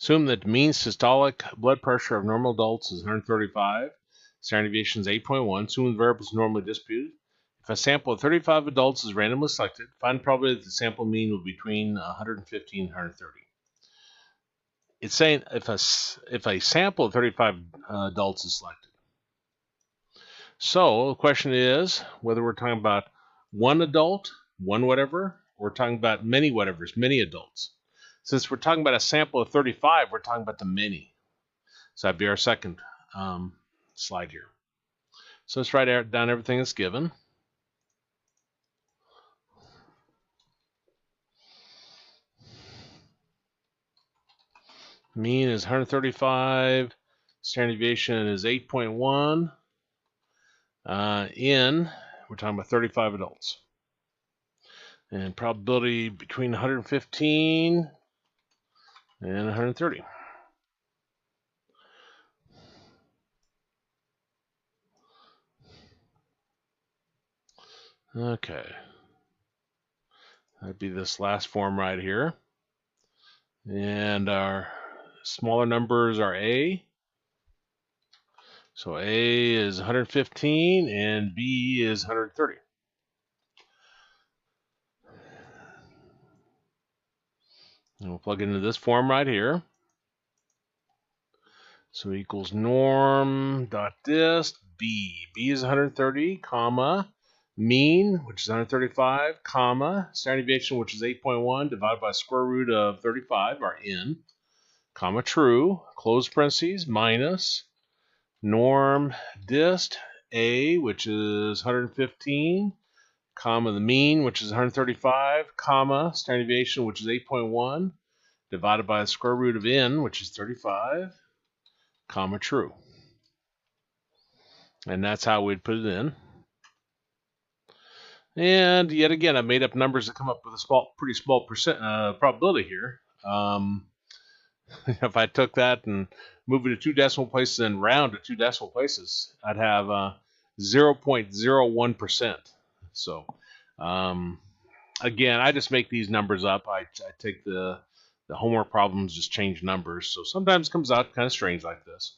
Assume that the mean systolic blood pressure of normal adults is 135. Standard deviation is 8.1. Assume the variable is normally distributed. If a sample of 35 adults is randomly selected, find the probability that the sample mean will be between 115 and 130. It's saying if a sample of 35 adults is selected. So the question is whether we're talking about one adult, one whatever, or we're talking about many whatevers, many adults. Since we're talking about a sample of 35, we're talking about the many. So that'd be our second slide here. So let's write down everything that's given. Mean is 135. Standard deviation is 8.1. We're talking about 35 adults. And probability between 115 and 130. Okay. That'd be this last form right here. And our smaller numbers are A. So A is 115 and B is 130. And we'll plug it into this form right here. So equals norm.dist B. B is 130, comma, mean, which is 135, comma, standard deviation, which is 8.1, divided by square root of 35, our n, comma, true, close parentheses, minus, norm dist A, which is 115, comma, the mean, which is 135, comma, standard deviation, which is 8.1, divided by the square root of n, which is 35, comma, true. And that's how we'd put it in. And yet again, I made up numbers that come up with a pretty small probability here. If I took that and moved it to 2 decimal places and round to 2 decimal places, I'd have 0.01%. So again, I just make these numbers up. I take the homework problems, just change numbers. So sometimes it comes out kind of strange like this.